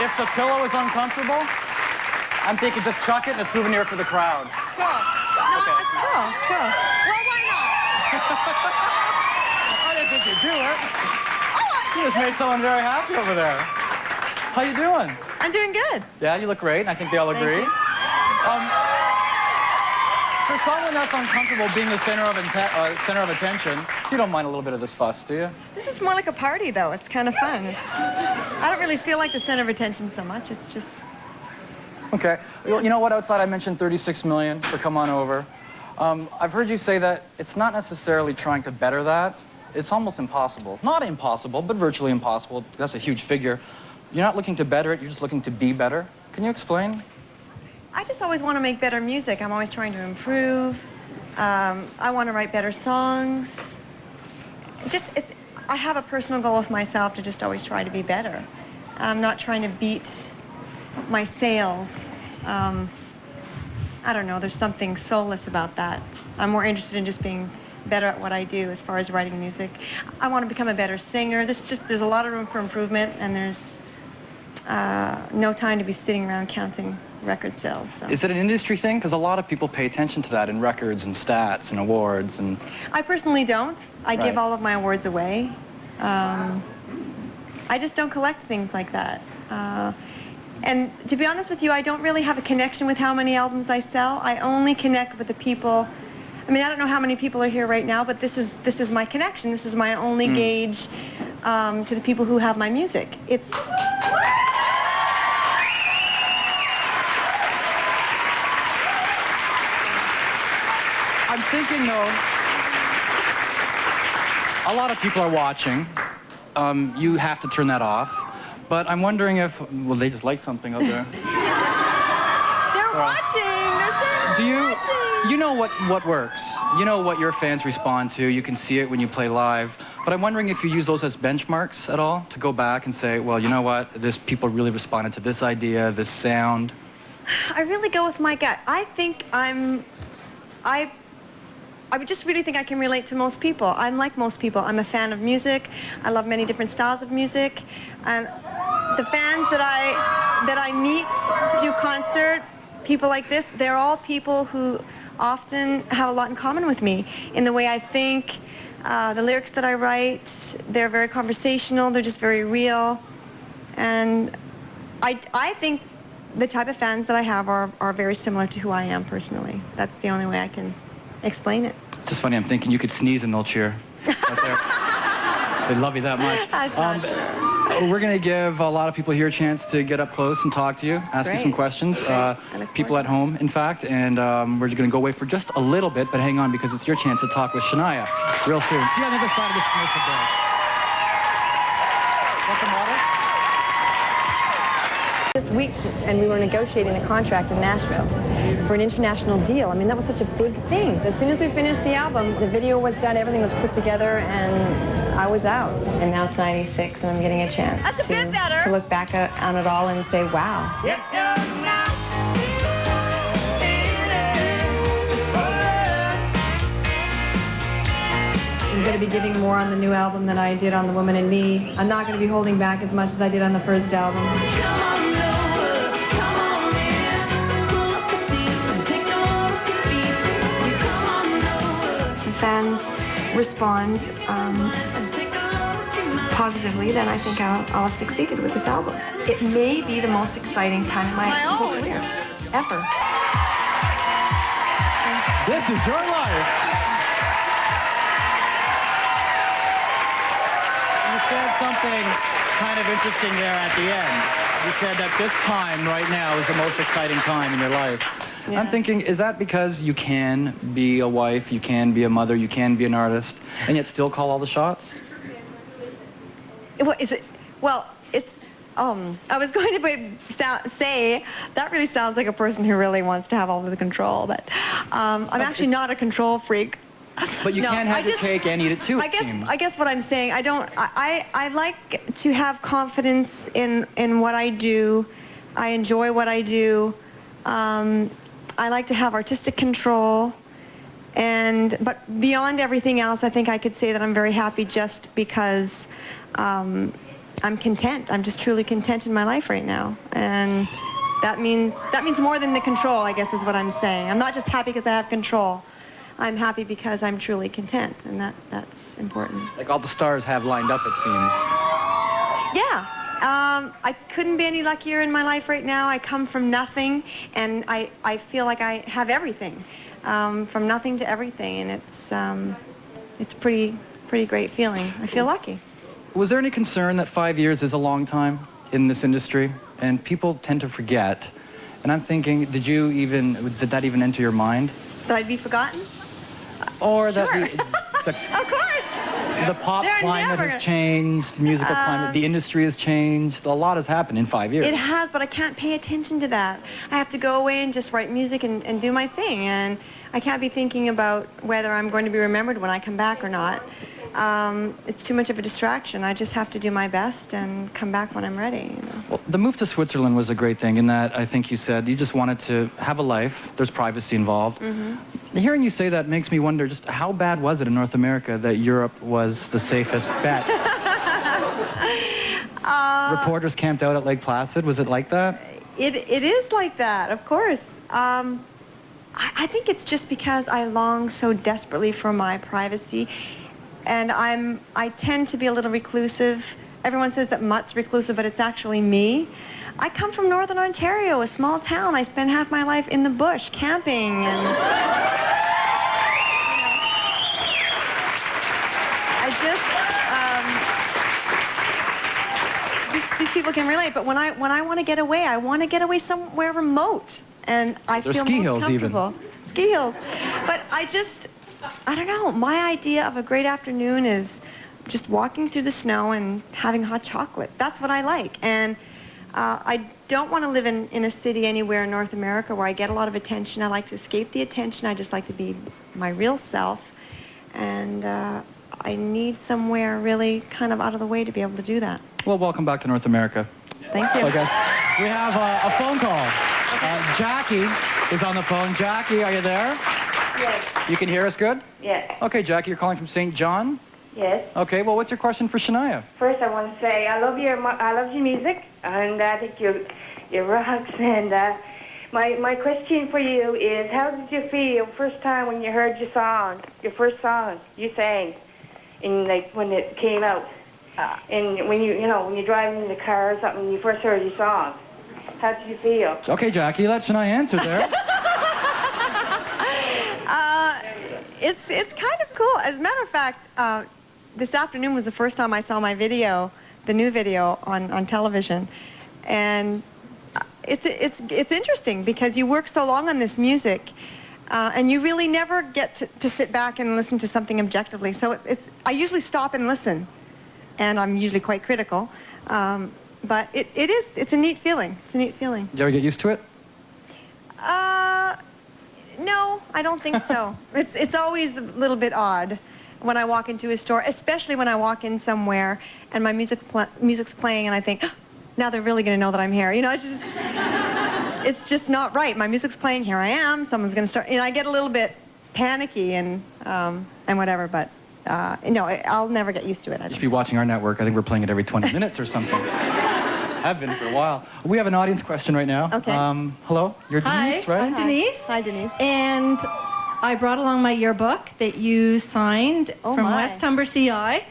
If the pillow is uncomfortable, I'm thinking just chuck it in a souvenir for the crowd. Cool. No, Okay. it's cool. Cool. Well, why not? I didn't think you'd do it. Oh, You just made someone very happy over there. How you doing? I'm doing good. Yeah, you look great. I think they all Thank agree. you. For someone that's uncomfortable being the center of attention, you don't mind a little bit of this fuss, do you? This is more like a party, though. It's kind of fun. I don't really feel like the center of attention so much. It's just... Okay. You know what? Outside, I mentioned 36 million for Come On Over. I've heard you say that it's not necessarily trying to better that. It's almost impossible. Not impossible, but virtually impossible. That's a huge figure. You're not looking to better it. You're just looking to be better. Can you explain? I just always want to make better music. I'm always trying to improve. I want to write better songs. I have a personal goal with myself to just always try to be better. I'm not trying to beat my sales. I don't know, there's something soulless about that. I'm more interested in just being better at what I do as far as writing music. I want to become a better singer. There's a lot of room for improvement, and there's no time to be sitting around counting record sales. So. Is it an industry thing? Because a lot of people pay attention to that in records and stats and awards. And I personally don't. I Right. give all of my awards away. I just don't collect things like that. And to be honest with you, I don't really have a connection with how many albums I sell. I only connect with the people. I mean, I don't know how many people are here right now, but this is my connection. This is my only gauge to the people who have my music. It's... I'm thinking, though, a lot of people are watching. You have to turn that off. But I'm wondering if, well, they just like something up there. They're watching. They're watching. You know what works. You know what your fans respond to. You can see it when you play live. But I'm wondering if you use those as benchmarks at all to go back and say, well, you know what? People really responded to this idea, this sound. I really go with my gut. I think I would just really think I can relate to most people. I'm like most people. I'm a fan of music. I love many different styles of music. And the fans that I meet through concert, people like this, they're all people who often have a lot in common with me in the way I think, the lyrics that I write. They're very conversational. They're just very real. And I think the type of fans that I have are very similar to who I am personally. That's the only way I can explain it. It's just funny, I'm thinking you could sneeze and they'll cheer. Right there. They love you that much. That's not true. We're going to give a lot of people here a chance to get up close and talk to you, ask you some questions. People at home, in fact, and we're going to go away for just a little bit, but hang on because it's your chance to talk with Shania real soon. See you on the other side of this commercial break. What's the model? Just weeks, and we were negotiating a contract in Nashville for an international deal. I mean, that was such a big thing. As soon as we finished the album, the video was done, everything was put together, and I was out. And now it's 96, and I'm getting a chance to look back on it all and say, wow. Yep. I'm going to be giving more on the new album than I did on The Woman in Me. I'm not going to be holding back as much as I did on the first album. Fans respond positively, then I think I'll have succeeded with this album. It may be the most exciting time in my whole career, ever. This is your life. You said something kind of interesting there at the end. You said that this time right now is the most exciting time in your life. Yeah. I'm thinking, is that because you can be a wife, you can be a mother, you can be an artist, and yet still call all the shots? What is it? Well, it's, I was going to say, that really sounds like a person who really wants to have all of the control, but I'm actually not a control freak. But you can't have your cake and eat it too, it seems. I guess what I'm saying, I like to have confidence in what I do. I enjoy what I do. I like to have artistic control, but beyond everything else, I think I could say that I'm very happy just because I'm content. I'm just truly content in my life right now. And that means more than the control, I guess is what I'm saying. I'm not just happy because I have control. I'm happy because I'm truly content, and that's important. Like all the stars have lined up, it seems. Yeah. I couldn't be any luckier in my life right now. I come from nothing, and I feel like I have everything. From nothing to everything, and it's pretty great feeling. I feel lucky. Was there any concern that 5 years is a long time in this industry? And people tend to forget. And I'm thinking, did that even enter your mind? That I'd be forgotten? Or Sure. that Of course. the pop They're climate never- has changed, the musical climate, the industry has changed. A lot has happened in 5 years. It has, but I can't pay attention to that. I have to go away and just write music and do my thing. And I can't be thinking about whether I'm going to be remembered when I come back or not. It's too much of a distraction. I just have to do my best and come back when I'm ready. You know? Well, the move to Switzerland was a great thing in that I think you said you just wanted to have a life. There's privacy involved. Mm-hmm. Hearing you say that makes me wonder just how bad was it in North America that Europe was the safest bet? Reporters camped out at Lake Placid. Was it like that? It is like that, of course. I think it's just because I long so desperately for my privacy. And I tend to be a little reclusive. Everyone says that Mutt's reclusive, but it's actually me. I come from Northern Ontario, a small town. I spend half my life in the bush, camping, and these people can relate. But when I want to get away, I want to get away somewhere remote, and I There's feel ski most hills comfortable. Ski hills. But I don't know. My idea of a great afternoon is just walking through the snow and having hot chocolate. That's what I like. And I don't want to live in a city anywhere in North America where I get a lot of attention. I like to escape the attention. I just like to be my real self. And I need somewhere really kind of out of the way to be able to do that. Well, welcome back to North America. Thank you. Okay. We have a phone call. Jackie is on the phone. Jackie, are you there? Yes. You can hear us good? Yes. Okay, Jackie, you're calling from St. John? Yes. Okay, well, what's your question for Shania? First, I want to say I love your music, and I think your rocks. And my question for you is, how did you feel first time when you heard your first song you sang, and like when it came out, and when you're driving in the car or something, and you first heard your song, how did you feel? Okay, Jackie, let Shania answer there. It's kind of cool. As a matter of fact, this afternoon was the first time I saw my video, the new video on television, and it's interesting because you work so long on this music, and you really never get to sit back and listen to something objectively. So I usually stop and listen, and I'm usually quite critical, but it's a neat feeling. It's a neat feeling. Did you ever get used to it? No, I don't think so. It's always a little bit odd when I walk into a store, especially when I walk in somewhere and my music's playing and I think, oh, now they're really going to know that I'm here. You know, it's just not right. My music's playing, here I am, someone's going to start. I get a little bit panicky and whatever, but no, I'll never get used to it. You should be watching our network. I think we're playing it every 20 minutes or something. Have been for a while. We have an audience question right now. Okay. Hello, you're Denise, Hi, right? I'm Denise. Hi, Denise. And I brought along my yearbook that you signed Oh, from my. West Humber CI.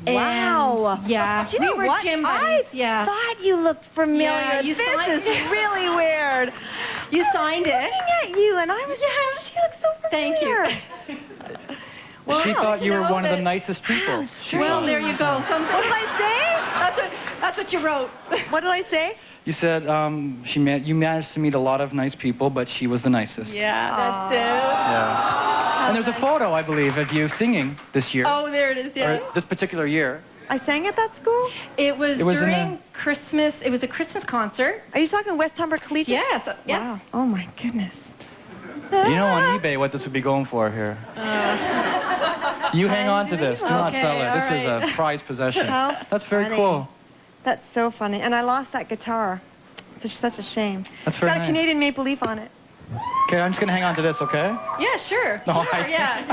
Wow. And, yeah, Do you we know were what? gym I buddies. Yeah. thought you looked familiar. Yeah, you this signed is it. really weird. You signed it. Looking at you, and I was she looks so Thank familiar. you. She thought you were know one of the that- nicest people. Well, there you go. What did I That's what you wrote. say? What did I say? You said you managed to meet a lot of nice people, but she was the nicest. Yeah, that's Yeah. And there's a photo, I believe, of you singing this year. it. Oh, there it is. Yeah. Or this particular year. I sang at that school? It was It was in during Christmas. It was a Christmas concert. Are you talking West Humber Collegiate? Yes. Yeah. Wow. Oh, my goodness. You know on eBay what this would be going for here. You hang on to this. Do not Okay, sell it. all This is right. a prized possession. How That's very funny. cool. That's so funny. And I lost that guitar. It's such a shame. That's It's very got a nice. Canadian maple leaf on it. Okay, I'm just going to hang on to this, okay? Yeah, sure. No, sure, I- yeah.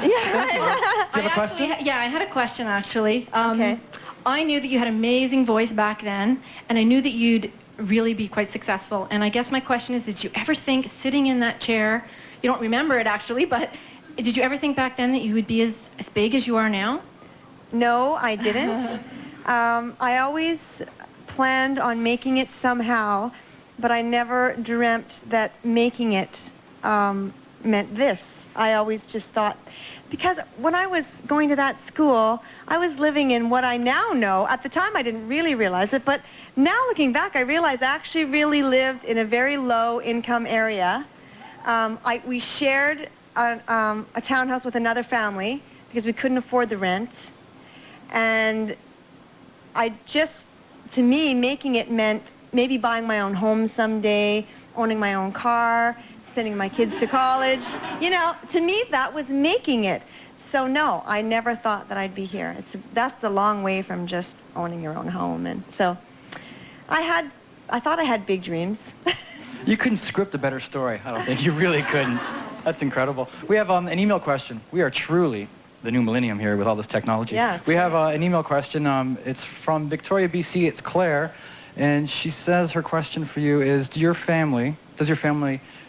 Yeah. Do you have a question? I had a question, actually. Okay. I knew that you had an amazing voice back then, and I knew that you'd really be quite successful. And I guess my question is, did you ever think, sitting in that chair, you don't remember it actually, but did you ever think back then that you would be as big as you are now? No, I didn't. I always planned on making it somehow, but I never dreamt that making it meant this. I always just thought, because when I was going to that school, I was living in what I now know. At the time, I didn't really realize it, but now looking back, I realize I actually really lived in a very low-income area. We shared a townhouse with another family because we couldn't afford the rent. And to me, making it meant maybe buying my own home someday, owning my own car, sending my kids to college. You know, to me, that was making it. So no, I never thought that I'd be here. That's a long way from just owning your own home. And so I thought I had big dreams. You couldn't script a better story. I don't think you really couldn't. That's incredible. We have an email question. We are truly the new millennium here with all this technology. Yeah, we have an email question. It's from Victoria, BC. It's Claire. And she says her question for you is, does your family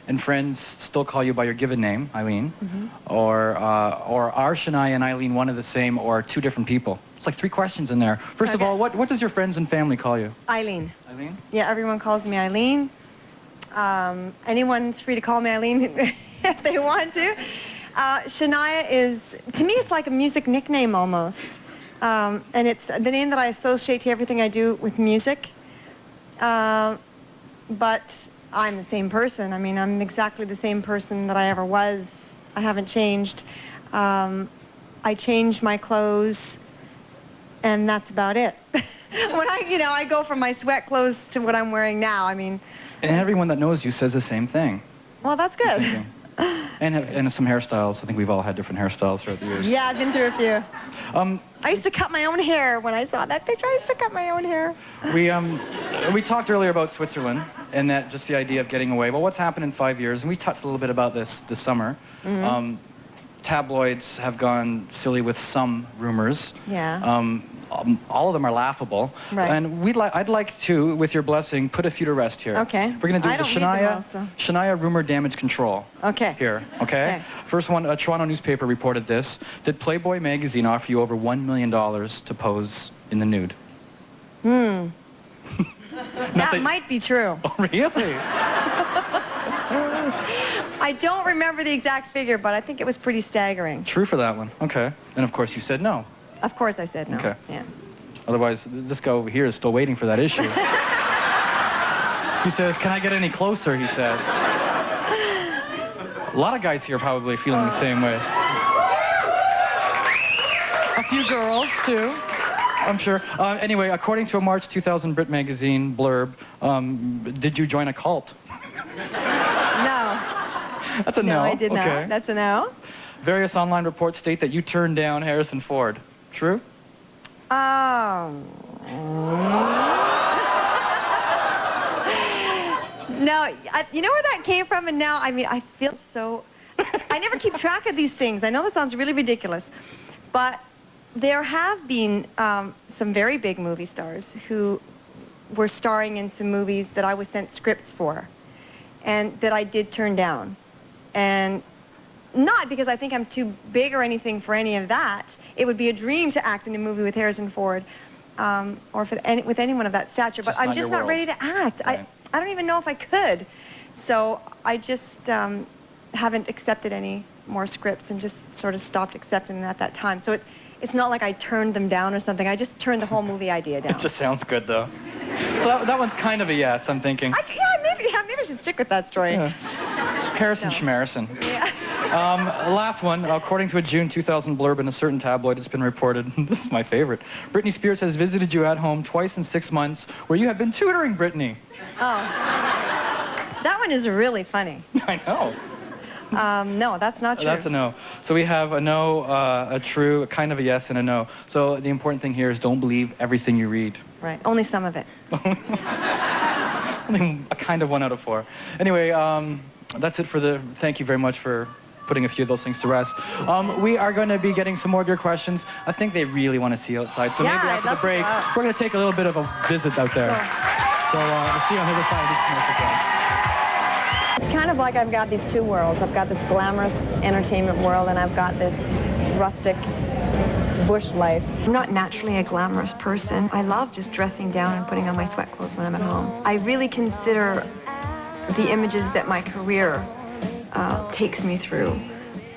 and friends still call you by your given name, Eileen? Mm-hmm. Or are Shania and Eileen one of the same or two different people? It's like 3 questions in there. First of all, what does your friends and family call you? Eileen. Eileen? Yeah, everyone calls me Eileen. Anyone's free to call me Eileen if they want to. Shania is, to me, it's like a music nickname almost. And it's the name that I associate to everything I do with music. But I'm the same person. I mean, I'm exactly the same person that I ever was. I haven't changed. I change my clothes, and that's about it. When I go from my sweat clothes to what I'm wearing now, I mean... And everyone that knows you says the same thing. Well, that's good. And some hairstyles. I think we've all had different hairstyles throughout the years. Yeah, I've been through a few. I used to cut my own hair when I saw that picture. I used to cut my own hair. We talked earlier about Switzerland and that just the idea of getting away. Well, what's happened in 5 years? And we touched a little bit about this summer. Mm-hmm. Tabloids have gone silly with some rumors. Yeah. All of them are laughable. Right. And I'd like to, with your blessing, put a few to rest here. Okay. We're going to do I the don't need them all, so. Shania rumor damage control. Okay. Here, okay? First one, a Toronto newspaper reported this. Did Playboy magazine offer you over $1 million to pose in the nude? That might be true. Oh, really? I don't remember the exact figure, but I think it was pretty staggering. True for that one. Okay. And of course you said no. Of course I said no. Okay. Yeah. Otherwise, this guy over here is still waiting for that issue. He says, "Can I get any closer?" He said. A lot of guys here probably feeling the same way. A few girls, too, I'm sure. Anyway, according to a March 2000 Brit magazine blurb, did you join a cult? No. That's a no. No, I did not. Okay. That's a no. Various online reports state that you turned down Harrison Ford. True? Oh. No, you know where that came from? And now, I mean, I feel so... I never keep track of these things. I know that sounds really ridiculous. But there have been some very big movie stars who were starring in some movies that I was sent scripts for and that I did turn down. And not because I think I'm too big or anything for any of that. It would be a dream to act in a movie with Harrison Ford or with anyone of that stature. But I'm just not ready to act. Right. I don't even know if I could. So I just haven't accepted any more scripts and just sort of stopped accepting them at that time. So it's not like I turned them down or something. I just turned the whole movie idea down. It just sounds good, though. So that one's kind of a yes, I'm thinking. Maybe I should stick with that story. Yeah. Harrison Schmarrison. Yeah. Last one. According to a June 2000 blurb in a certain tabloid, it's been reported, this is my favorite, Britney Spears has visited you at home twice in 6 months where you have been tutoring Britney. Oh. That one is really funny. I know. No, that's not true. That's a no. So we have a no, a true, a kind of a yes, and a no. So the important thing here is don't believe everything you read. Right. Only some of it. Only a kind of 1 out of 4. Anyway, that's it for thank you very much for putting a few of those things to rest. We are going to be getting some more of your questions. I think they really want to see you outside. So maybe after the break, we're going to take a little bit of a visit out there. So we'll see you on the other side of this commercial break. It's kind of like I've got these two worlds. I've got this glamorous entertainment world, and I've got this rustic bush life. I'm not naturally a glamorous person. I love just dressing down and putting on my sweat clothes when I'm at home. I really consider the images that my career takes me through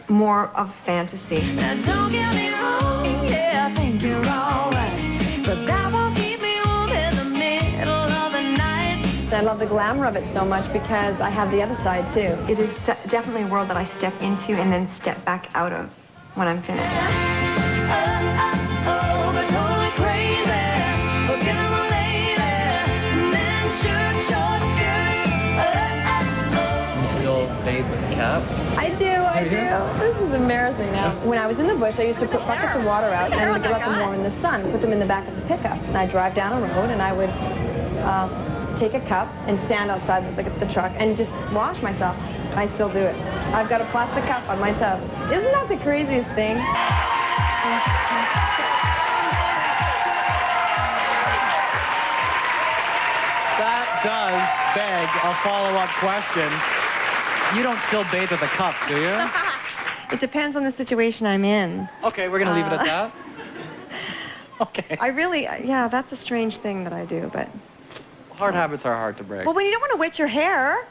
more of fantasy. Now don't get me wrong, yeah, I think you're all right, but that won't keep me warm in the middle of the night. I love the glamour of it so much because I have the other side too. It is definitely a world that I step into and then step back out of when I'm finished. I do. This is embarrassing now. When I was in the bush, I used to put buckets of water out and would let them warm in the sun, put them in the back of the pickup. And I'd drive down a road and I would take a cup and stand outside the truck and just wash myself. I still do it. I've got a plastic cup on my tub. Isn't that the craziest thing? That does beg a follow-up question. You don't still bathe with a cup, do you? It depends on the situation I'm in. Okay, we're going to leave it at that. Okay. I really, yeah, that's a strange thing that I do, but... Hard habits are hard to break. Well, when you don't want to wet your hair,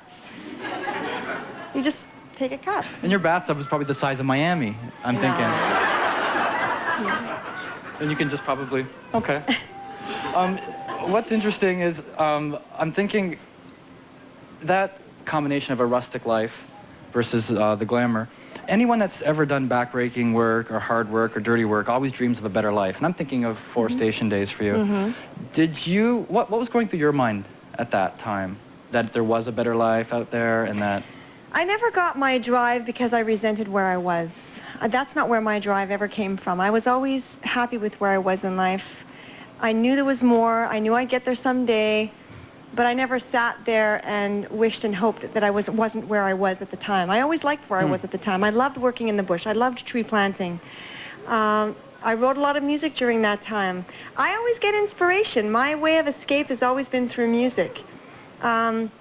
you just take a cup. And your bathtub is probably the size of Miami, I'm thinking. And you can just probably... Okay. What's interesting is I'm thinking that combination of a rustic life versus the glamour. Anyone that's ever done backbreaking work or hard work or dirty work always dreams of a better life. And I'm thinking of forestation days for you. Did you, what was going through your mind at that time? That there was a better life out there and that... I never got my drive because I resented where I was. That's not where my drive ever came from. I was always happy with where I was in life. I knew there was more. I knew I'd get there someday. But I never sat there and wished and hoped that I wasn't where I was at the time. I always liked where I was at the time. I loved working in the bush. I loved tree planting. I wrote a lot of music during that time. I always get inspiration. My way of escape has always been through music. And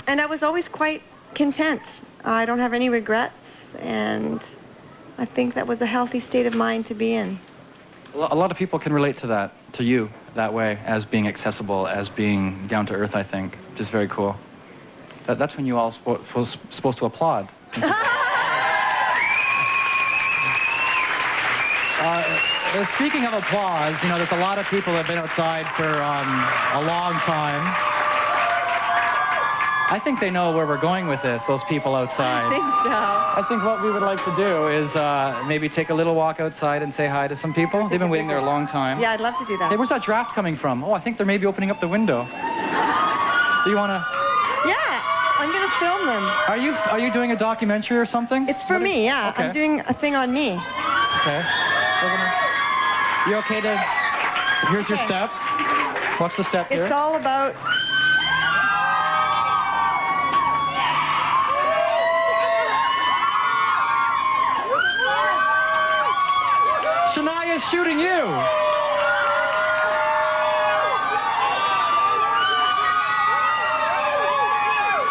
I was always quite content. I don't have any regrets, and I think that was a healthy state of mind to be in. A lot of people can relate to that, to you, that way, as being accessible, as being down to earth, I think, which is very cool. That's when you all supposed to applaud. Speaking of applause, you know, there's a lot of people that have been outside for a long time. I think they know where we're going with this, those people outside. I think so. I think what we would like to do is maybe take a little walk outside and say hi to some people. They've been waiting there a long time. Yeah, I'd love to do that. Hey, where's that draft coming from? Oh, I think they're maybe opening up the window. Do you want to... Yeah, I'm going to film them. Are you doing a documentary or something? It's for me, yeah. Okay. I'm doing a thing on me. Okay. You okay to... Here's your step. Watch the step here. It's all about... Shania's shooting you.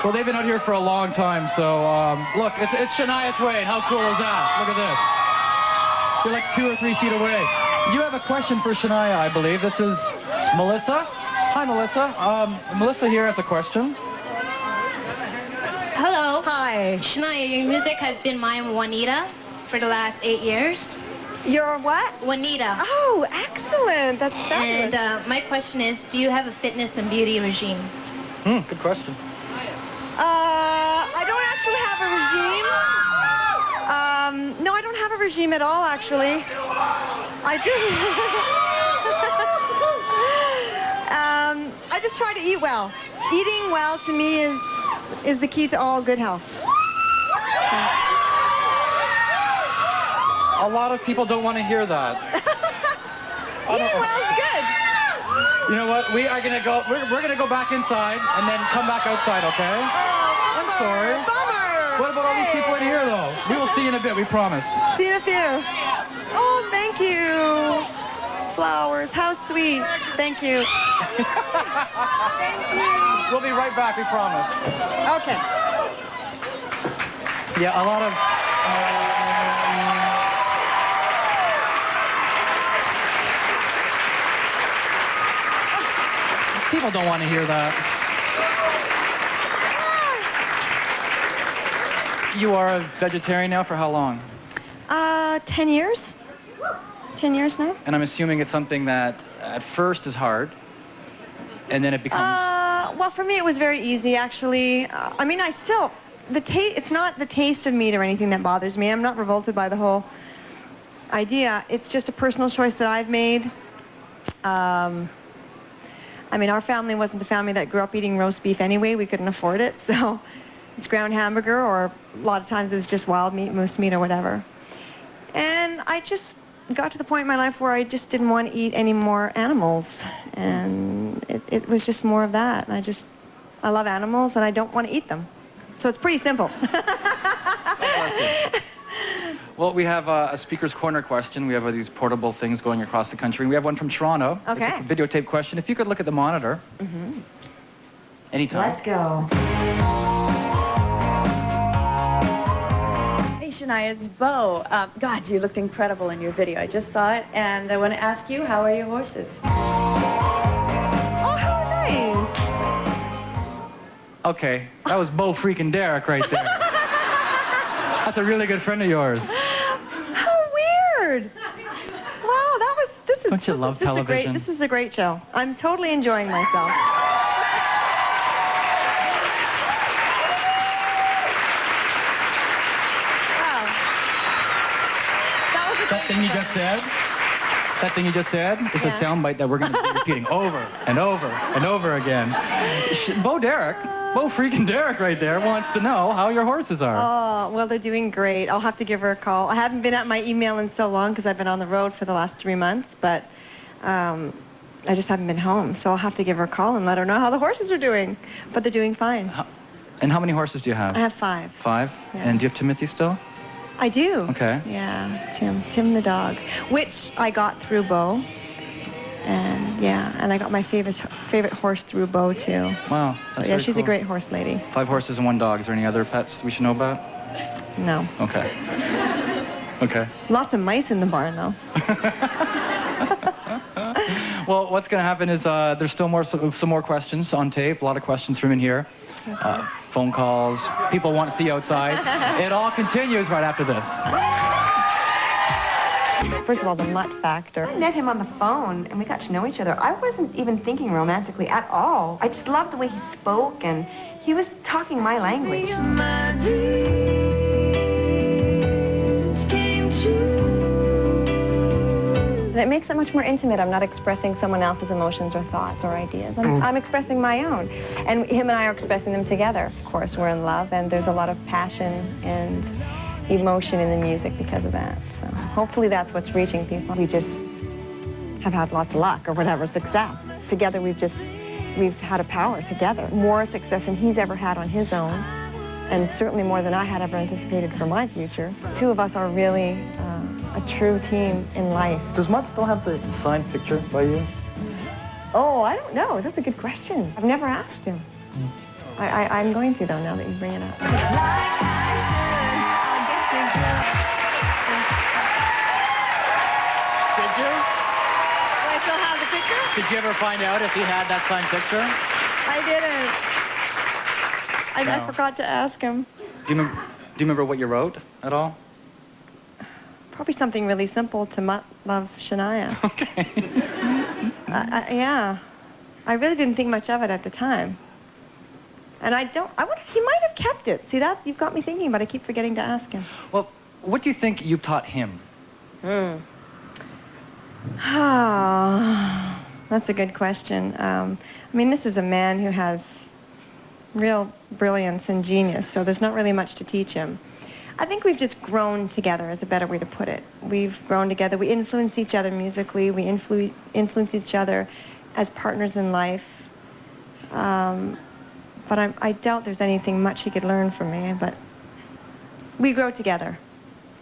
Well, they've been out here for a long time, so look, it's Shania Twain. How cool is that? Look at this. You're like 2 or 3 feet away. You have a question for Shania, I believe. This is Melissa. Hi, Melissa. Melissa here has a question. Hello. Hi. Shania, your music has been my Juanita for the last 8 years. You're what? Juanita. Oh, excellent. That's fabulous. And my question is, do you have a fitness and beauty regime? Good question. I don't actually have a regime. No, I don't have a regime at all, actually. I do. I just try to eat well. Eating well, to me, is the key to all good health. A lot of people don't want to hear that. Eating well is good. You know what? We are gonna go. We're gonna go back inside and then come back outside. Okay? Oh, I'm sorry. Bummer. What about all these people in here, though? We'll see you in a bit, we promise. See you in a few. Oh, thank you. Flowers, how sweet. Thank you. We'll be right back, we promise. Okay. Yeah, a lot of... People don't want to hear that. You are a vegetarian now for how long? 10 years. 10 years now. And I'm assuming it's something that at first is hard, and then it becomes... Well, for me it was very easy, actually. I mean, I still... It's not the taste of meat or anything that bothers me. I'm not revolted by the whole idea. It's just a personal choice that I've made. I mean, our family wasn't a family that grew up eating roast beef anyway. We couldn't afford it, so it's ground hamburger, or a lot of times it was just wild meat, moose meat, or whatever. And I just got to the point in my life where I just didn't want to eat any more animals, and it was just more of that. And I love animals, and I don't want to eat them. So it's pretty simple. Well, we have a Speaker's Corner question. We have these portable things going across the country. We have one from Toronto. Okay. It's a videotape question. If you could look at the monitor. Mm-hmm. Anytime. Let's go. Hey, Shania, it's Bo. God, you looked incredible in your video. I just saw it, and I want to ask you, how are your horses? Oh, how nice. Okay, that was Bo freaking Derek right there. That's a really good friend of yours. How weird. Wow, Don't you love television? This is a great show. I'm totally enjoying myself. Wow. That was a That thing you just said? That thing you just said? It's a soundbite that we're going to be repeating over and over and over again. Bo freaking Derek right there wants to know how your horses are. Oh, well, they're doing great. I'll have to give her a call. I haven't been at my email in so long because I've been on the road for the last 3 months, but I just haven't been home. So I'll have to give her a call and let her know how the horses are doing. But they're doing fine. And how many horses do you have? I have 5. 5? Yeah. And do you have Timothy still? I do. Okay. Yeah, Tim the dog, which I got through Bo. And I got my favorite horse through Bo too. Wow, that's very she's cool. a great horse lady. 5 horses and 1 dog. Is there any other pets we should know about? No. Okay. Okay. Lots of mice in the barn though. Well, what's going to happen is there's still some more questions on tape. A lot of questions from in here. Okay. Phone calls. People want to see you outside. It all continues right after this. First of all, the mutt factor. I met him on the phone, and we got to know each other. I wasn't even thinking romantically at all. I just loved the way he spoke, and he was talking my language. It makes it much more intimate. I'm not expressing someone else's emotions or thoughts or ideas. I'm expressing my own. And him and I are expressing them together. Of course, we're in love, and there's a lot of passion and emotion in the music because of that. So hopefully that's what's reaching people. We just have had lots of luck or whatever, success. Together we've had a power together. More success than he's ever had on his own, and certainly more than I had ever anticipated for my future. 2 of us are really a true team in life. Does Mutt still have the signed picture by you? Oh, I don't know. That's a good question. I've never asked him. I'm going to, though, now that you bring it up. Did you? Do I still have the picture? Did you ever find out if he had that signed picture? I didn't. I No. forgot to ask him. Do you remember what you wrote at all? Probably something really simple to love Shania. Okay. Yeah. I really didn't think much of it at the time. And he might have kept it. See that? You've got me thinking, but I keep forgetting to ask him. Well, what do you think you've taught him? That's a good question. I mean, this is a man who has real brilliance and genius, so there's not really much to teach him. I think we've just grown together is a better way to put it. We've grown together. We influence each other musically. We influence each other as partners in life. But I doubt there's anything much he could learn from me, but we grow together.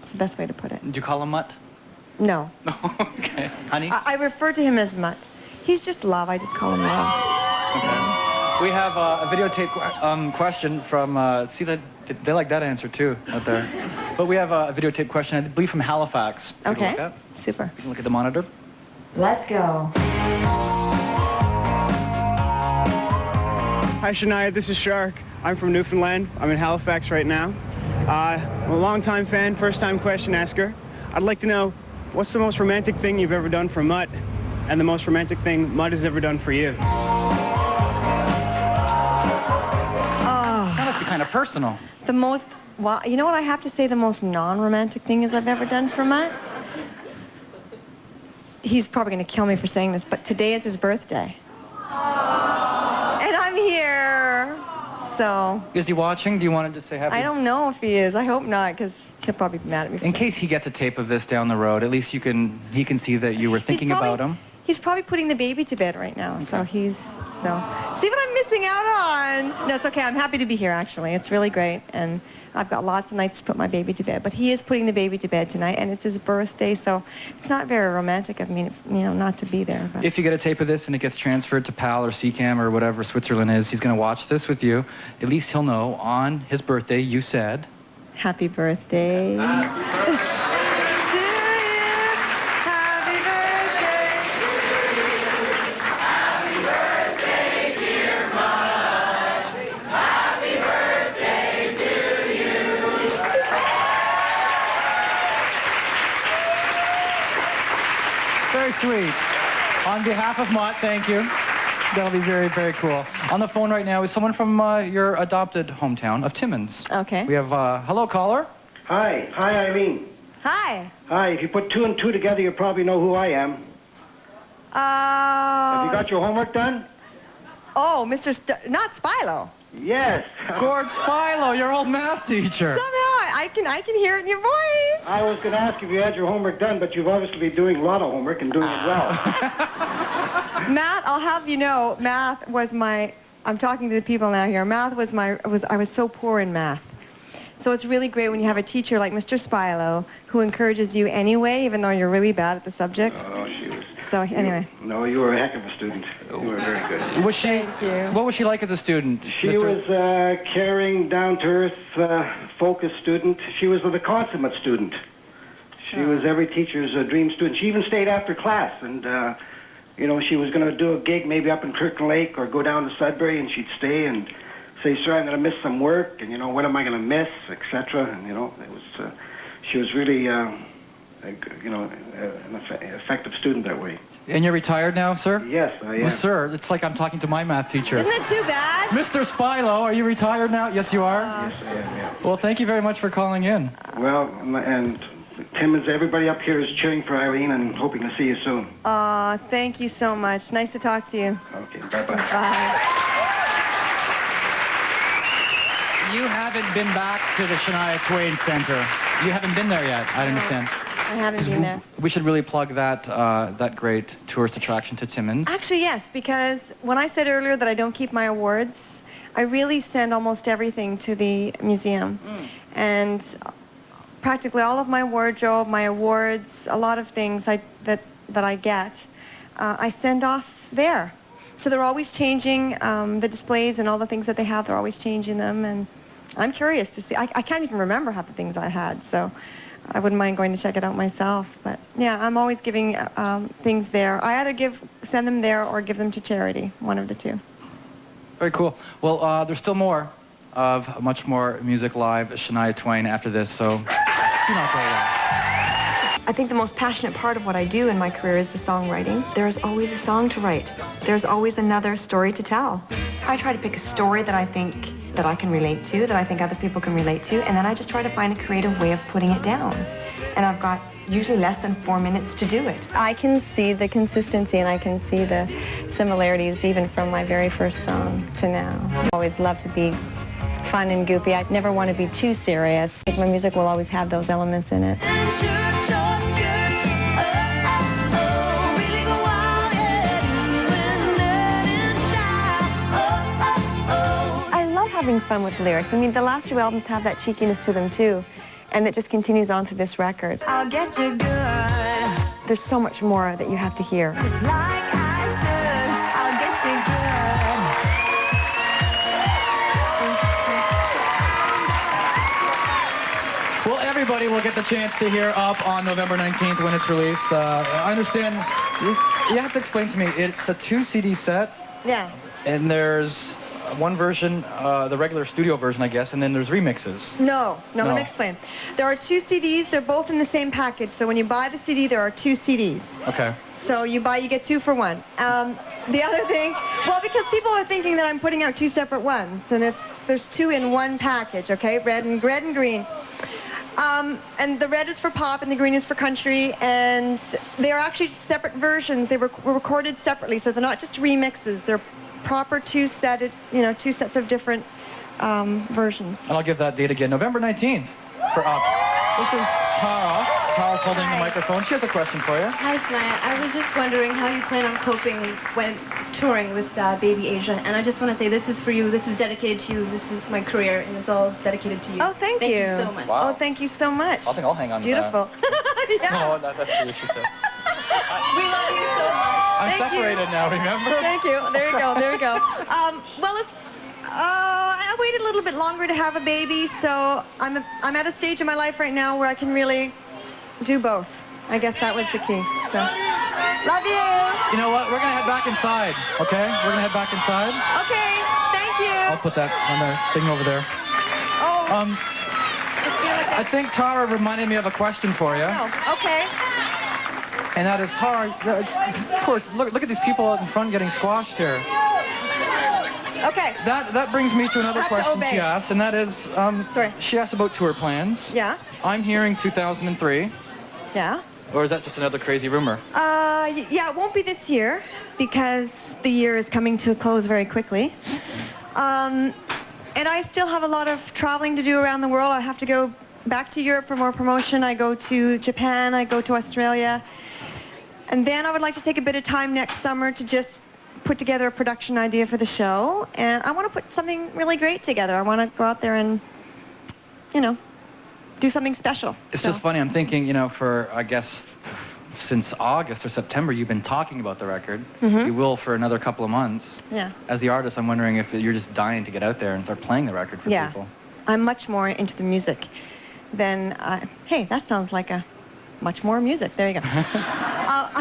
That's the best way to put it. Do you call him Mutt? No. Okay. Honey? I refer to him as Mutt. He's just love. I just call him love. Okay. We have a videotape question from, see that, they like that answer too, out there. But we have a videotape question, I believe from Halifax. Take a Okay. look at. Super. You can look at the monitor. Let's go. Hi, Shania. This is Shark. I'm from Newfoundland. I'm in Halifax right now. I'm a longtime fan, first-time question asker. I'd like to know, what's the most romantic thing you've ever done for Mutt, and the most romantic thing Mutt has ever done for you? That must be kind of personal. The most, well, you know what I have to say the most non-romantic thing is I've ever done for Mutt? He's probably going to kill me for saying this, but today is his birthday. And I'm here. So, Is he watching? Do you want to just say happy? I don't know if he is. I hope not, because he'll probably be mad at me. In case he gets a tape of this down the road, at least he can see that you were thinking about him. He's probably putting the baby to bed right now, so see what I'm missing out on. No, it's okay. I'm happy to be here, actually. It's really great, and I've got lots of nights to put my baby to bed. But he is putting the baby to bed tonight, and it's his birthday, so it's not very romantic of me, not to be there. But. If you get a tape of this and it gets transferred to PAL or CCAM or whatever Switzerland is, he's going to watch this with you. At least he'll know on his birthday you said... Happy birthday. Happy birthday. Happy birthday, dear Mud. Happy birthday to you. Very sweet. On behalf of Mott, thank you. That'll be very, very cool. On the phone right now is someone from your adopted hometown of Timmins. Okay. We have, hello, caller. Hi. Hi, Eileen. Hi. Hi. If you put two and two together, you probably know who I am. Have you got your homework done? Oh, not Spilo. Yes. Gord Spilo, your old math teacher. Somehow I can hear it in your voice. I was going to ask if you had your homework done, but you've obviously been doing a lot of homework and doing it well. Math, I'll have you know, math was I'm talking to the people now here. Math was I was so poor in math. So it's really great when you have a teacher like Mr. Spilo who encourages you anyway, even though you're really bad at the subject. Oh, she was. So anyway. No, you were a heck of a student. You were very good. Was she? Thank you. What was she like as a student? She was a caring, down-to-earth, focused student. She was the consummate student. She was every teacher's dream student. She even stayed after class, and she was going to do a gig maybe up in Kirkland Lake or go down to Sudbury, and she'd stay and say, "Sir, I'm going to miss some work," and what am I going to miss, etc. And it was, she was really, an effective student that way. And you're retired now, sir? Yes, I am. Well, sir, it's like I'm talking to my math teacher. Isn't it too bad? Mr. Spilo, are you retired now? Yes, you are? Yes, I am, yeah. Well, thank you very much for calling in. Well, and Timmins, everybody up here is cheering for Eileen and hoping to see you soon. Thank you so much. Nice to talk to you. Okay, bye-bye. Bye. You haven't been back to the Shania Twain Center. You haven't been there yet, I understand. I haven't been there. We should really plug that great tourist attraction to Timmins. Actually, yes, because when I said earlier that I don't keep my awards, I really send almost everything to the museum. And practically all of my wardrobe, my awards, a lot of things that I get, I send off there. So they're always changing the displays and all the things that they have. They're always changing them, and I'm curious to see. I can't even remember half the things I had, so I wouldn't mind going to check it out myself. But yeah, I'm always giving things there. I either send them there or give them to charity, one of the two. Very cool. Well, there's still more of much more music live, Shania Twain, after this, so do not go away. I think the most passionate part of what I do in my career is the songwriting. There's always a song to write. There's always another story to tell. I try to pick a story that I think that I can relate to, that I think other people can relate to, and then I just try to find a creative way of putting it down. And I've got usually less than 4 minutes to do it. I can see the consistency and I can see the similarities even from my very first song to now. I always love to be fun and goofy. I never want to be too serious. My music will always have those elements in it. I love having fun with lyrics. I mean, the last two albums have that cheekiness to them too. and it just continues on to this record. I'll get you good. There's so much more that you have to hear. Just like I should, I'll get you good. Well, everybody will get the chance to hear Up on November 19th when it's released. I understand, you have to explain to me, it's a 2-CD set, Yeah. and there's one version, the regular studio version, I guess, and then there's remixes. No, No. let me explain. There are 2 CDs. They're both in the same package. So when you buy the CD, there are 2 CDs. Okay. So you get 2 for 1. The other thing, well, because people are thinking that I'm putting out 2 separate ones, and there's 2 in one package, okay? Red and green. And the red is for pop and the green is for country, and they are actually separate versions. They were recorded separately, so they're not just remixes. They're proper 2 sets of different versions. And I'll give that date again, November 19th for Up. This is Tara. Tara's holding the microphone. She has a question for you. Hi, Shania. I was just wondering how you plan on coping when touring with Baby Asia. And I just want to say this is for you. This is dedicated to you. This is my career, and it's all dedicated to you. Oh, thank you. Thank you so much. Wow. Oh, thank you so much. I think I'll hang on to Beautiful. Yeah. No, that's what she said. We love you so much. I'm Thank you. separated now, remember? Thank you. There you go. Well, I waited a little bit longer to have a baby, so I'm at a stage in my life right now where I can really do both. I guess that was the key. So, love you. You know what? We're going to head back inside, okay? We're going to head back inside. Okay, thank you. I'll put that on the thing over there. Oh. I think Tara reminded me of a question for you. Oh, okay. And that is, Tara, look at these people out in front getting squashed here. Okay. That brings me to another Have to question obey. she asked, and that is, Sorry. she asked about tour plans. Yeah. I'm hearing 2003, Yeah. or is that just another crazy rumor? Yeah, it won't be this year because the year is coming to a close very quickly. And I still have a lot of traveling to do around the world. I have to go back to Europe for more promotion. I go to Japan. I go to Australia. And then I would like to take a bit of time next summer to just put together a production idea for the show. And I want to put something really great together. I want to go out there and, do something special. It's just funny. I'm thinking, for, I guess, since August or September, you've been talking about the record. Mhm. You will for another couple of months. Yeah. As the artist, I'm wondering if you're just dying to get out there and start playing the record for Yeah. people. I'm much more into the music than, hey, that sounds like much more music. There you go.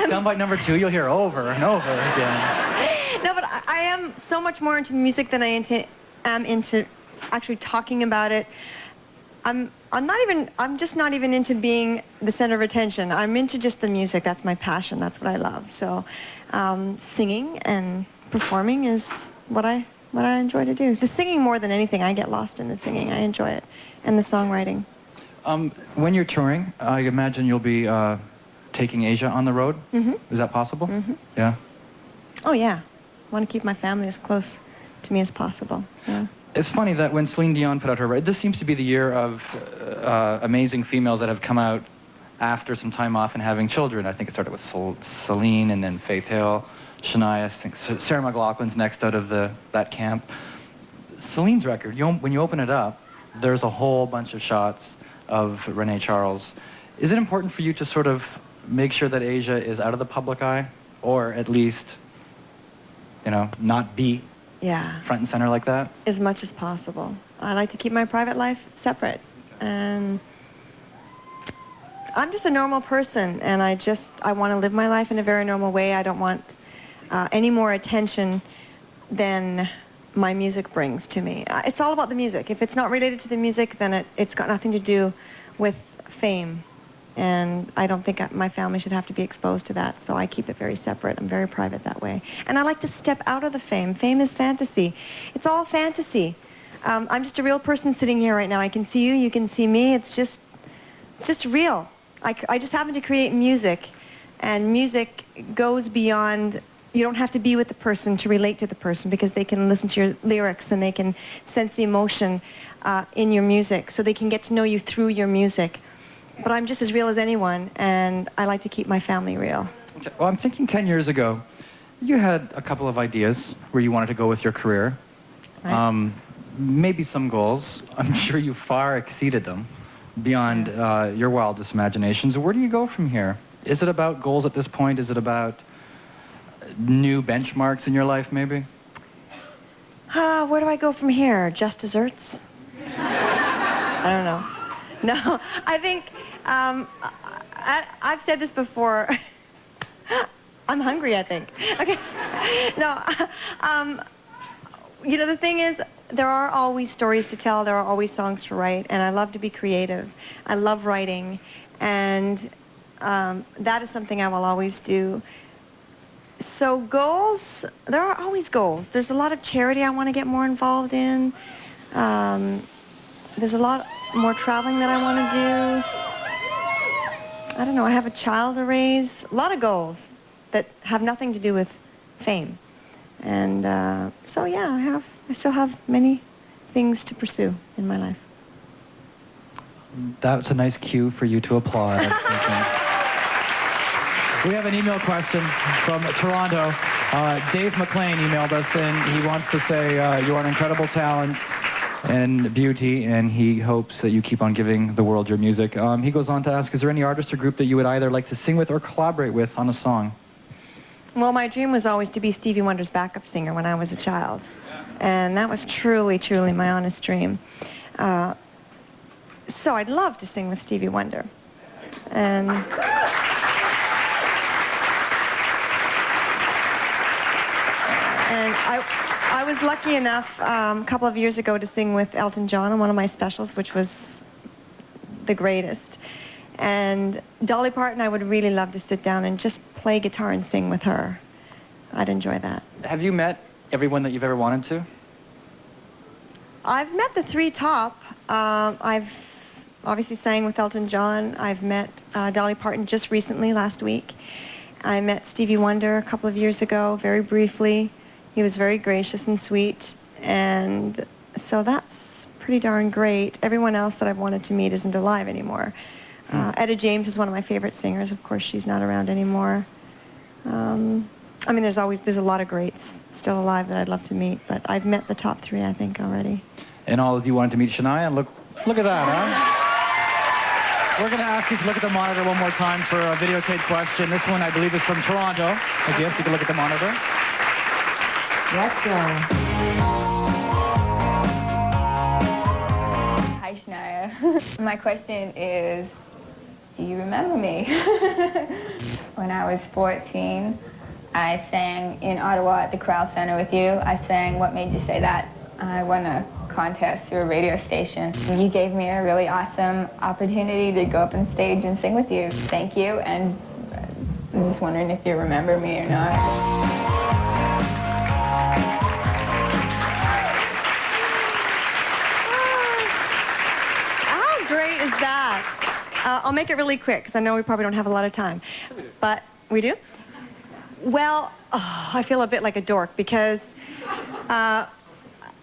Soundbite number 2, you'll hear over and over again. No, but I am so much more into music than I am into actually talking about it. I'm just not even into being the center of attention. I'm into just the music. That's my passion. That's what I love. So singing and performing is what I enjoy to do. The singing more than anything. I get lost in the singing. I enjoy it. And the songwriting. When you're touring, I imagine you'll be taking Asia on the road. Mm-hmm. Is that possible? Mm-hmm. Yeah. Oh, yeah. I want to keep my family as close to me as possible. Yeah. It's funny that when Celine Dion put out her record, this seems to be the year of amazing females that have come out after some time off and having children. I think it started with Celine and then Faith Hill, Shania. I think Sarah McLachlan's next out of that camp. Celine's record, when you open it up, there's a whole bunch of shots of Renee Charles. Is it important for you to sort of make sure that Asia is out of the public eye, or at least, not be front and center like that? As much as possible. I like to keep my private life separate. And I'm just a normal person, and I want to live my life in a very normal way. I don't want any more attention than my music brings to me. It's all about the music. If it's not related to the music, then it's got nothing to do with fame. And I don't think my family should have to be exposed to that, so I keep it very separate. I'm very private that way. And I like to step out of the fame. Fame is fantasy. It's all fantasy. I'm just a real person sitting here right now. I can see you, you can see me. It's just real. I just happen to create music, and music goes beyond. You don't have to be with the person to relate to the person, because they can listen to your lyrics and they can sense the emotion in your music, so they can get to know you through your music. But I'm just as real as anyone, and I like to keep my family real. Okay. Well, I'm thinking 10 years ago, you had a couple of ideas where you wanted to go with your career. Right. Maybe some goals. I'm sure you far exceeded them. beyond your wildest imaginations. Where do you go from here? Is it about goals at this point? Is it about new benchmarks in your life, maybe? Where do I go from here? Just desserts? I don't know. No, I think, I've said this before. I'm hungry, I think. Okay. No, you know, the thing is, there are always stories to tell, there are always songs to write, and I love to be creative. I love writing, and that is something I will always do. So goals, there are always goals. There's a lot of charity I want to get more involved in. There's a lot more traveling that I want to do. I don't know, I have a child to raise. A lot of goals that have nothing to do with fame. And so yeah, I still have many things to pursue in my life. That's a nice cue for you to applaud. We have an email question from Toronto. Dave McLean emailed us, and he wants to say you are an incredible talent and beauty, and he hopes that you keep on giving the world your music. He goes on to ask, is there any artist or group that you would either like to sing with or collaborate with on a song? Well, my dream was always to be Stevie Wonder's backup singer when I was a child. And that was truly, truly my honest dream. So I'd love to sing with Stevie Wonder. And I was lucky enough a couple of years ago to sing with Elton John on one of my specials, which was the greatest. And Dolly Parton, I would really love to sit down and just play guitar and sing with her. I'd enjoy that. Have you met everyone that you've ever wanted to? I've met the three top. I've obviously sang with Elton John. I've met Dolly Parton just recently, last week. I met Stevie Wonder a couple of years ago, very briefly. He was very gracious and sweet, and so that's pretty darn great. Everyone else that I've wanted to meet isn't alive anymore. Etta James is one of my favorite singers. Of course, she's not around anymore. I mean, there's a lot of greats still alive that I'd love to meet, but I've met the top three, I think, already. And all of you wanted to meet Shania? Look at that, huh? We're going to ask you to look at the monitor one more time for a videotape question. This one, I believe, is from Toronto. A gift. You can look at the monitor. Yes, sir. Hi, Shania. My question is, do you remember me? When I was 14, I sang in Ottawa at the Corral Center with you. I sang What Made You Say That. I won a contest through a radio station. You gave me a really awesome opportunity to go up on stage and sing with you. Thank you, and I'm just wondering if you remember me or not. Great is that? I'll make it really quick because I know we probably don't have a lot of time. But we do? Well, I feel a bit like a dork because a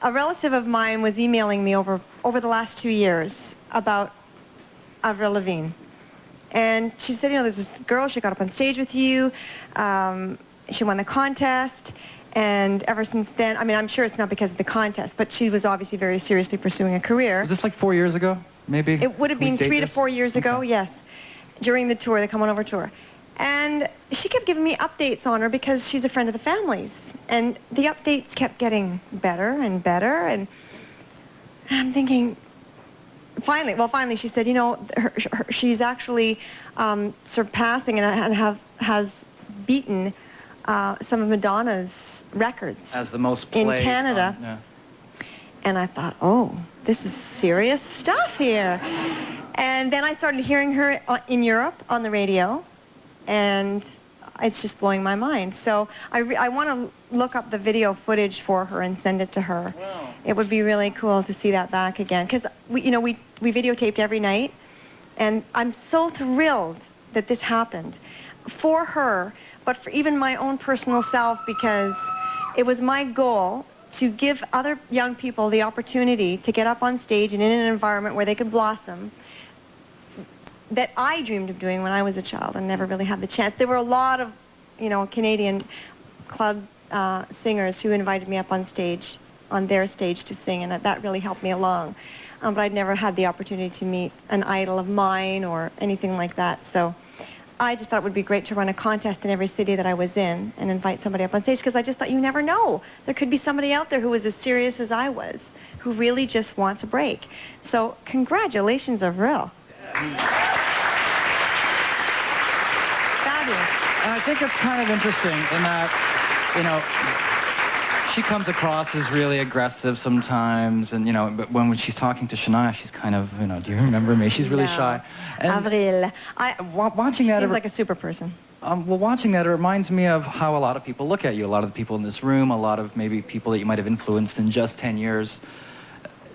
relative of mine was emailing me over the last 2 years about Avril Lavigne. And she said, you know, there's this girl, she got up on stage with you, she won the contest, and ever since then, I mean, I'm sure it's not because of the contest, but she was obviously very seriously pursuing a career. Was this like 4 years ago? Maybe? It would have been 3 to 4 years ago, yes, during the tour, the Come On Over tour. And she kept giving me updates on her because she's a friend of the family's. And the updates kept getting better and better, and I'm thinking, finally she said, you know, she's actually surpassing and has beaten some of Madonna's records as the most played in Canada. Yeah. And I thought, oh, this is serious stuff here. And then I started hearing her in Europe on the radio, and it's just blowing my mind. So I want to look up the video footage for her and send it to her. Wow. It would be really cool to see that back again, because we videotaped every night, and I'm so thrilled that this happened for her, but for even my own personal self, because it was my goal to give other young people the opportunity to get up on stage and in an environment where they could blossom that I dreamed of doing when I was a child and never really had the chance. There were a lot of, you know, Canadian club singers who invited me up on stage, on their stage to sing, and that really helped me along. but I'd never had the opportunity to meet an idol of mine or anything like that. So I just thought it would be great to run a contest in every city that I was in and invite somebody up on stage, because I just thought you never know. There could be somebody out there who was as serious as I was, who really just wants a break. So congratulations, Avril. Fabulous. And I think it's kind of interesting in that, you know, she comes across as really aggressive sometimes, and, you know, but when she's talking to Shania, she's kind of, you know, do you remember me? She's really shy. And Avril. watching that, Seems like a super person. well, watching that, it reminds me of how a lot of people look at you. A lot of the people in this room, a lot of maybe people that you might have influenced in just 10 years.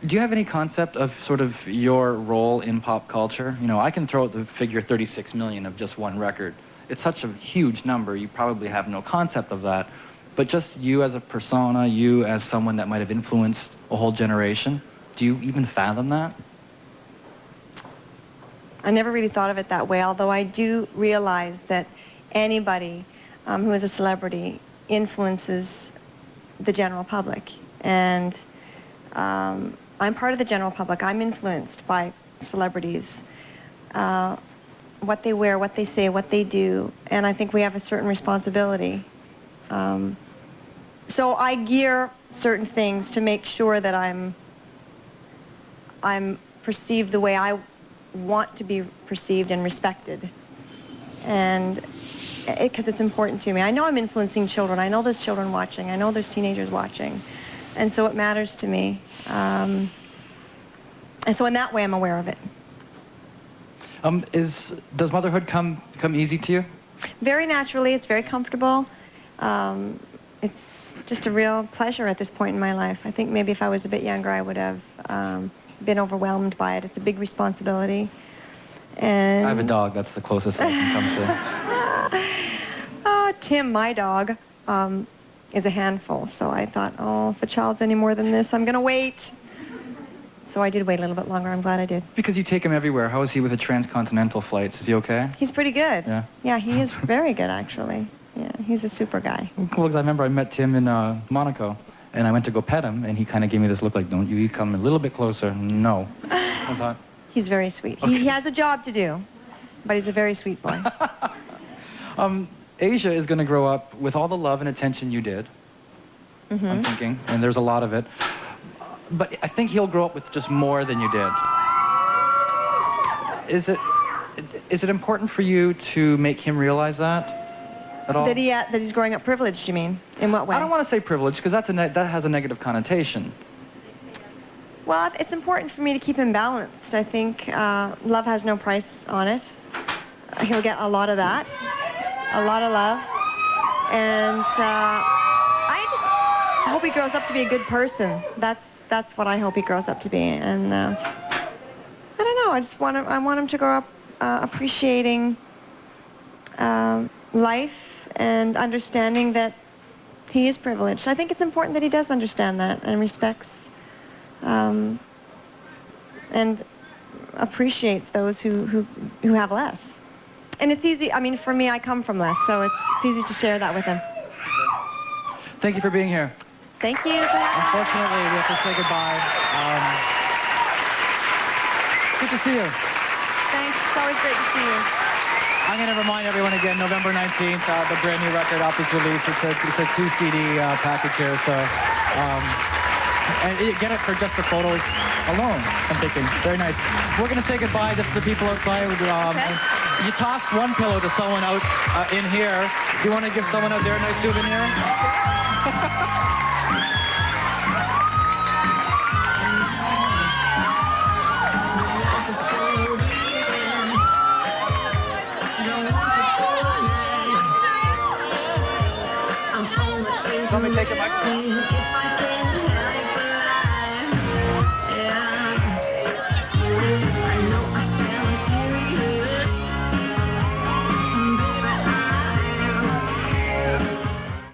Do you have any concept of sort of your role in pop culture? You know, I can throw out the figure 36 million of just one record. It's such a huge number, you probably have no concept of that. But just you as a persona, you as someone that might have influenced a whole generation, do you even fathom that? I never really thought of it that way, although I do realize that anybody who is a celebrity influences the general public. And I'm part of the general public. I'm influenced by celebrities, what they wear, what they say, what they do. And I think we have a certain responsibility. So I gear certain things to make sure that I'm perceived the way I want to be perceived and respected. And because it's important to me. I know I'm influencing children. I know there's children watching. I know there's teenagers watching. And so it matters to me. And so in that way, I'm aware of it. Does motherhood come easy to you? Very naturally. It's very comfortable. It's just a real pleasure at this point in my life. I think maybe if I was a bit younger, I would have been overwhelmed by it. It's a big responsibility. And I have a dog. That's the closest I can come to. Tim, my dog, is a handful. So I thought, oh, if a child's any more than this, I'm going to wait. So I did wait a little bit longer. I'm glad I did. Because you take him everywhere. How is he with the transcontinental flights? Is he okay? He's pretty good. Yeah? Yeah, he is very good, actually. Yeah, he's a super guy. Well, because I remember I met Tim in Monaco, and I went to go pet him, and he kind of gave me this look like, don't you come a little bit closer? No. I thought... He's very sweet. Okay. He has a job to do, but he's a very sweet boy. Asia is going to grow up with all the love and attention you did, I'm thinking, and there's a lot of it. But I think he'll grow up with just more than you did. Is it important for you to make him realize that at all? That he's growing up privileged, you mean? In what way? I don't want to say privileged, because that has a negative connotation. Well, it's important for me to keep him balanced. I think love has no price on it. He'll get a lot of that, a lot of love. And I just hope he grows up to be a good person. That's what I hope he grows up to be. And I don't know. I want him to grow up appreciating life and understanding that he is privileged. I think it's important that he does understand that and respects and appreciates those who have less. And it's easy. I mean, for me, I come from less, so it's easy to share that with him. Thank you for being here. Thank you. Unfortunately, we have to say goodbye. Good to see you. Thanks. It's always great to see you. I'm going to remind everyone again, November 19th, the brand new record off this release. It's a 2-CD package here, so... and you get it for just the photos alone, I'm thinking. Very nice. We're going to say goodbye just to the people outside. You tossed one pillow to someone out in here. Do you want to give someone out there a nice souvenir? Let me take it.